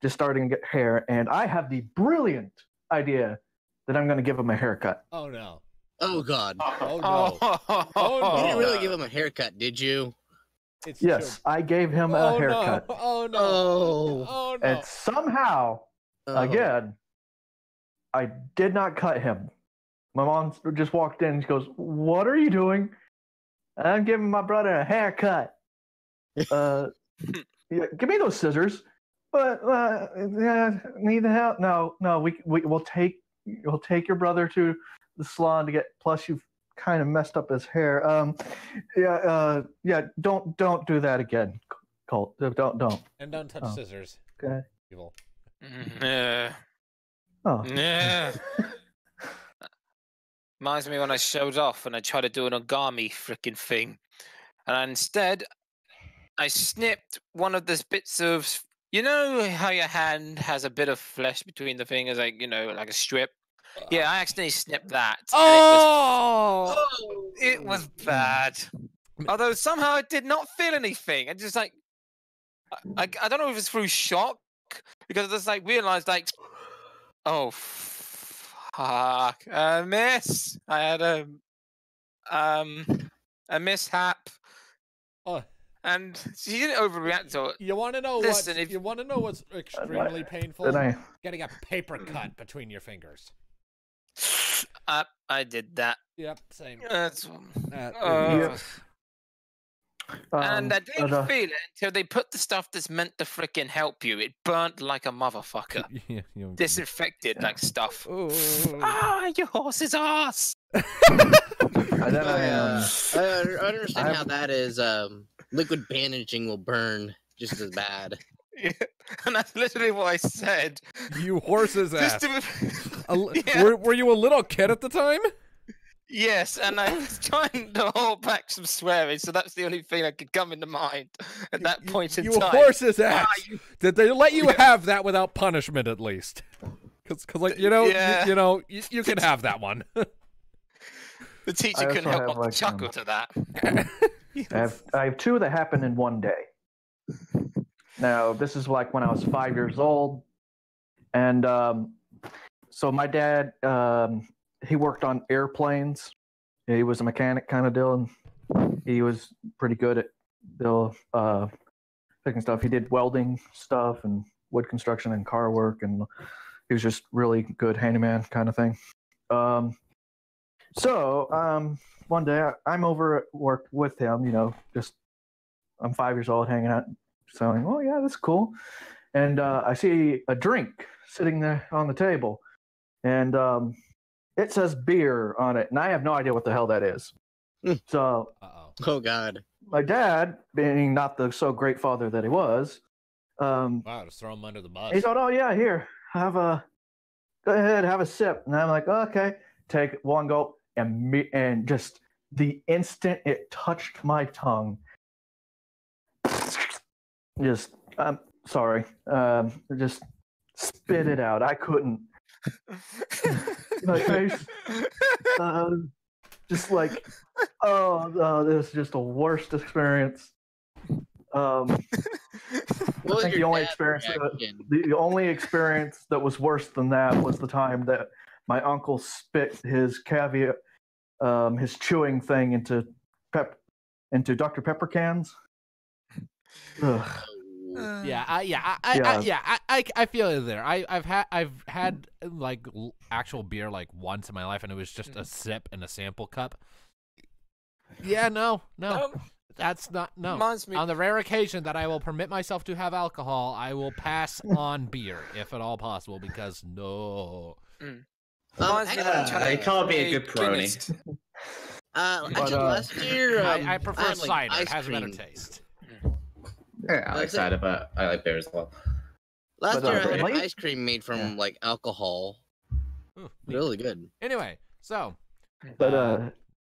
just starting to get hair. And I have the brilliant idea that I'm going to give him a haircut. Oh no. Oh, God. Oh no. Oh, You no. didn't really give him a haircut, did you? It's Yes, I gave him true. a Oh haircut, no. Oh no. Oh. Oh no. and somehow, Oh. again, I did not cut him. My mom just walked in and she goes, "What are you doing?" "I'm giving my brother a haircut." Yeah, give me those scissors. But need the help? No. We'll take your brother to the salon to get. Plus, you've kind of messed up his hair. Yeah. Don't do that again, Colt. Don't. And don't touch Oh. scissors. Okay. Evil. Yeah. Oh. Yeah. Reminds me when I showed off and I tried to do an origami freaking thing. And instead, I snipped one of those bits of. You know how your hand has a bit of flesh between the fingers, like like a strip? Yeah, I accidentally snipped that. and Oh. it was bad. Although somehow I did not feel anything. I just like, I don't know if it's through shock because I just like realized like, oh fuck, a miss. I had a mishap, Oh. and she didn't overreact to it. You want to know Listen, what? You want to know what's extremely painful? Then I. Getting a paper cut between your fingers. I did that. Yep, same. That's, Yeah. and I didn't but, feel it until they put the stuff that's meant to freaking help you. It burnt like a motherfucker. Disinfected like stuff. Ah, your horse's ass. and then I understand how that is. Liquid bandaging will burn just as bad. Yeah, and that's literally what I said. You horse's ass. Just to, Were you a little kid at the time? Yes, and I was trying to hold back some swearing, so that's the only thing that could come into mind at that point in You time. horse's ass. Did they let you have that without punishment at least? Because like you can have that one. The teacher I couldn't also help have, but like, chuckle to that. I have two that happened in one day. Now, this is like when I was 5 years old. And so my dad, he worked on airplanes. He was a mechanic kind of deal. He was pretty good at the picking stuff. He did welding stuff and wood construction and car work, and he was just really good handyman kind of thing. So one day I'm over at work with him, just I'm 5 years old hanging out, saying, oh yeah, that's cool. And I see a drink sitting there on the table, and it says beer on it, and I have no idea what the hell that is. So Oh God. my dad, being not the so great father that he was, Wow, just throw him under the bus. he thought, oh yeah, here, go ahead, have a sip. And I'm like, okay, take one gulp, and just the instant it touched my tongue, just, I'm sorry, just spit it out. I couldn't. My face, just like, this is just the worst experience. I think the only experience that was worse than that was the time that my uncle spit his caviar, his chewing thing into Dr. Pepper cans. Ugh. I feel it there. I've had like actual beer like once in my life, and it was just a sip in a sample cup. Yeah, no, that's not no. Reminds me- On the rare occasion that I will permit myself to have alcohol, I will pass on beer if at all possible, because no. Reminds me that I'm It can't be a good Guinness. brony. Actually, last year I prefer had, cider. It ice has a better cream. taste. Yeah, I like cider, but I like beer as well. Last But, year I had late- ice cream made from like alcohol. Ooh, Really good. Anyway, so But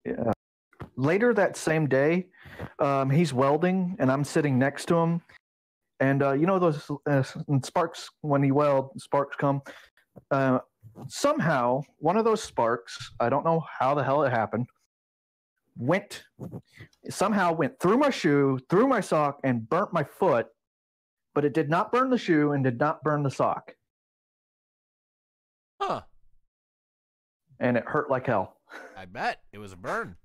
yeah. Later that same day, he's welding, and I'm sitting next to him. And those sparks, when he welds, sparks come. Somehow, one of those sparks, I don't know how the hell it happened, went through my shoe, through my sock, and burnt my foot. But it did not burn the shoe and did not burn the sock. huh? And it hurt like hell. I bet it was a burn.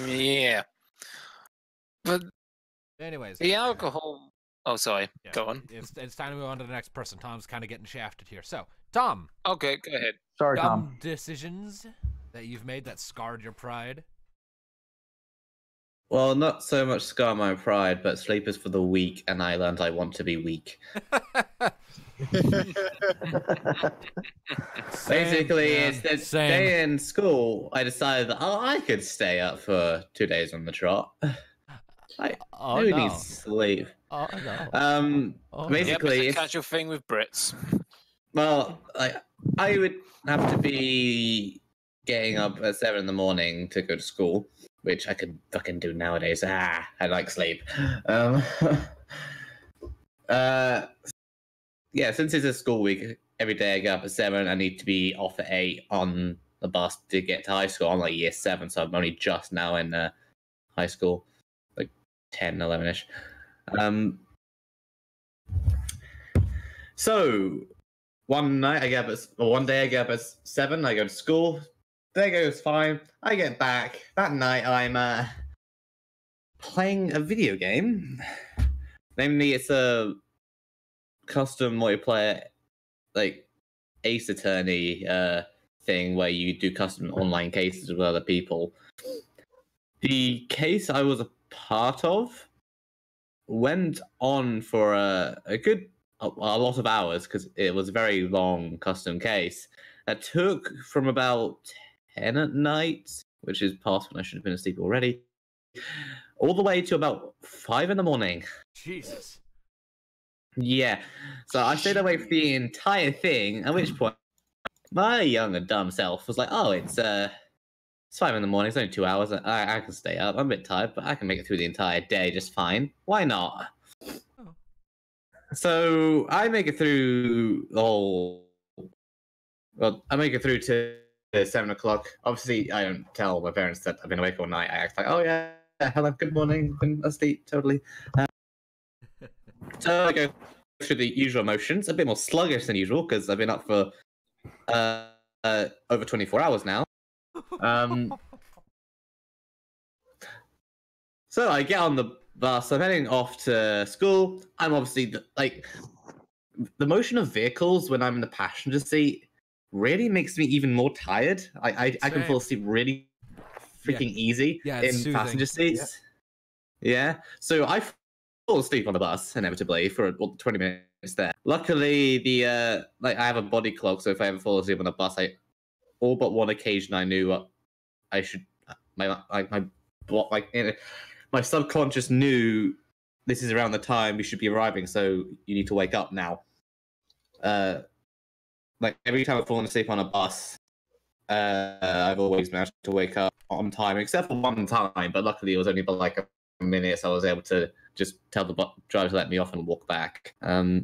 Yeah. But Anyways, the alcohol. Oh, sorry. yeah, Go on. It's time to move on to the next person. Tom's kind of getting shafted here. So, Tom, Okay, go ahead. Sorry, dumb Tom. decisions that you've made that scarred your pride. Well, not so much scar my pride, but sleep is for the weak, and I learned I want to be weak. Basically, it's the day in school. I decided that I could stay up for 2 days on the trot. Who needs sleep? Oh no. Basically, yeah, it's it's a casual thing with Brits. well, I would have to be getting up at 7 in the morning to go to school, which I could fucking do nowadays. I like sleep. Yeah, since it's a school week, every day I get up at 7. I need to be off at 8 on the bus to get to high school. I'm like year 7, so I'm only just now in high school, like 10, 11ish. So one day I get up at 7. I go to school. Day goes fine. I get back that night. I'm playing a video game. Namely, it's a custom multiplayer, like Ace Attorney thing where you do custom online cases with other people. The case I was a part of went on for a lot of hours because it was a very long custom case. It took from about 10 at night, which is past when I should have been asleep already, all the way to about 5 in the morning. Jesus. Yeah, so I stayed awake for the entire thing, at which point my young and dumb self was like, oh, it's 5 in the morning, it's only 2 hours, I can stay up, I'm a bit tired, but I can make it through the entire day just fine. Why not? Oh. So I make it through the whole... Well, I make it through to 7 o'clock. Obviously, I don't tell my parents that I've been awake all night. I act like, oh yeah, hello, good morning, been asleep, totally. So I go through the usual motions, a bit more sluggish than usual because I've been up for over 24 hours now. So I get on the bus. I'm heading off to school. I'm obviously the motion of vehicles when I'm in the passenger seat really makes me even more tired. I can fall asleep really freaking easy in soothing. passenger seats. Yeah. So I fall asleep on the bus inevitably for 20 minutes there. Luckily, I have a body clock, so if I ever fall asleep on the bus, all but one occasion I knew I should my subconscious knew this is around the time we should be arriving, so you need to wake up now. Every time I've fallen asleep on a bus, I've always managed to wake up on time, except for one time, but luckily it was only by a minute, so I was able to just tell the driver to let me off and walk back. But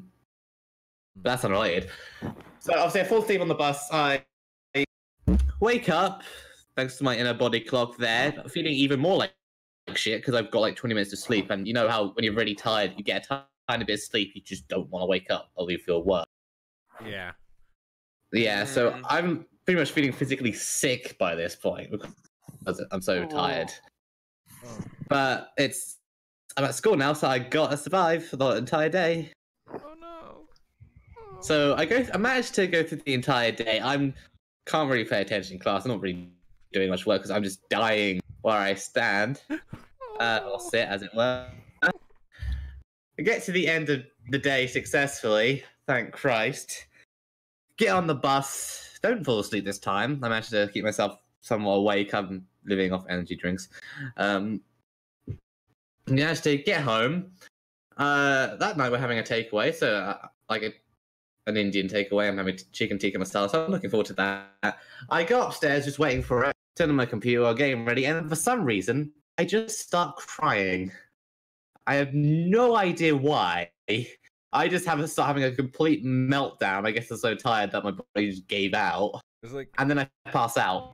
that's unrelated. So obviously I fall asleep on the bus, I wake up, thanks to my inner body clock there, feeling even more like shit because I've got 20 minutes to sleep, and you know how when you're really tired, you get a tiny bit of sleep, you just don't want to wake up, or you feel worse. Yeah, so I'm pretty much feeling physically sick by this point because I'm so tired. But I'm at school now, so I gotta survive for the entire day. Oh no. So I managed to go through the entire day. Can't really pay attention in class. I'm not really doing much work because I'm just dying where I stand, or sit, as it were. I get to the end of the day successfully, thank Christ. Get on the bus. Don't fall asleep this time. I managed to keep myself somewhat awake. I'm living off energy drinks. Managed to get home. That night we're having a takeaway, so an Indian takeaway. I'm having chicken tikka masala, so I'm looking forward to that. I go upstairs just waiting for it, turn on my computer, getting ready, and for some reason, I just start crying. I have no idea why. I just start having a complete meltdown. I guess I'm so tired that my body just gave out. And then I pass out.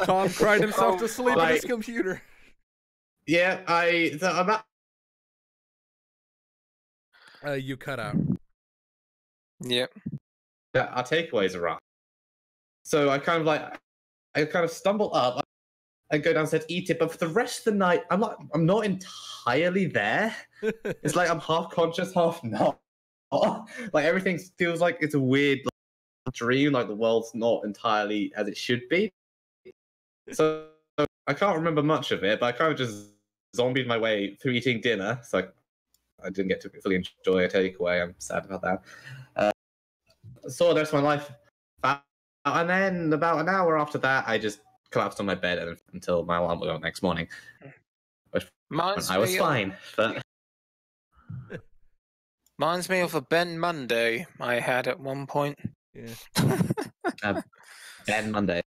Tom cried himself to sleep on his computer. Yeah, I'm at... You cut out. Yep. Yeah, our takeaways are wrong. So I kind of stumble up. I go downstairs, eat it, but for the rest of the night, I'm not entirely there. It's I'm half conscious, half not. Everything feels like it's a weird dream, the world's not entirely as it should be. So I can't remember much of it, but I kind of just zombied my way through eating dinner. So I didn't get to fully enjoy a takeaway. I'm sad about that. Saw the rest of my life. And then about an hour after that, I just collapsed on my bed until my alarm went on next morning. I was fine, but... Reminds me of a Ben Monday I had at one point. Yeah. Ben Monday.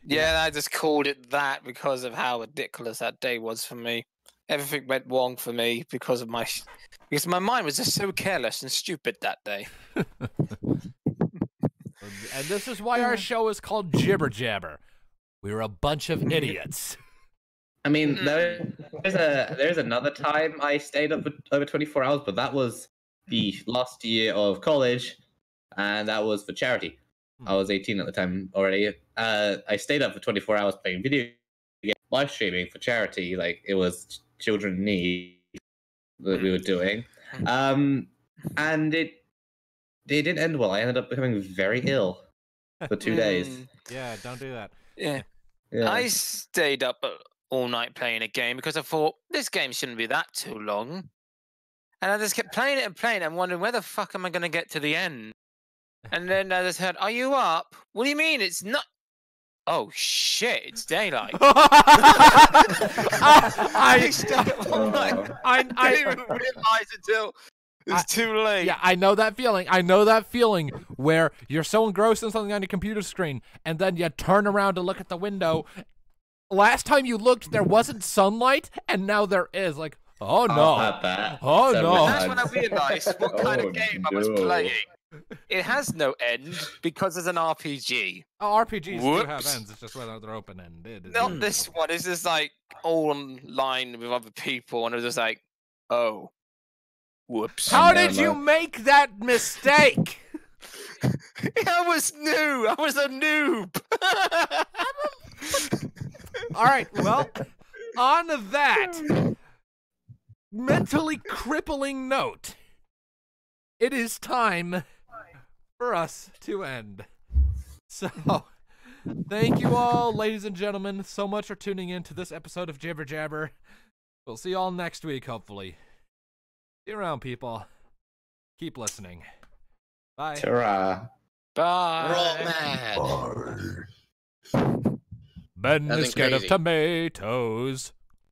Yeah, I just called it that because of how ridiculous that day was for me. Everything went wrong for me because my mind was just so careless and stupid that day. And this is why our show is called Jibber Jabber. We're a bunch of idiots. I mean, there's another time I stayed up for over 24 hours, but that was the last year of college, and that was for charity. I was 18 at the time already. I stayed up for 24 hours playing video games, live streaming for charity. It was children in need that we were doing. And it didn't end well. I ended up becoming very ill for 2 days. Yeah, don't do that. Yeah. Yeah. I stayed up all night playing a game because I thought, this game shouldn't be that too long. And I just kept playing it and playing it and wondering, where the fuck am I going to get to the end? And then I just heard, are you up? What do you mean? It's not... Oh, shit, it's daylight. I didn't even realize until it's too late. Yeah, I know that feeling. I know that feeling where you're so engrossed in something on your computer screen, and then you turn around to look at the window. Last time you looked, there wasn't sunlight, and now there is. Oh no! Oh no! That's when I realized what kind of game I was playing. It has no end because it's an RPG. Oh, RPGs do have ends. It's just whether they're open-ended. Not this one. It's just all online with other people, and it was just oh, whoops. How did you make that mistake? I was new. I was a noob. All right, well, on that mentally crippling note, it is time for us to end. So, thank you all, ladies and gentlemen, so much for tuning in to this episode of Jibber Jabber. We'll see you all next week, hopefully. See you around, people. Keep listening. Bye. Ta-ra. Bye. We're all mad. Ben Nothing is scared of crazy. tomatoes.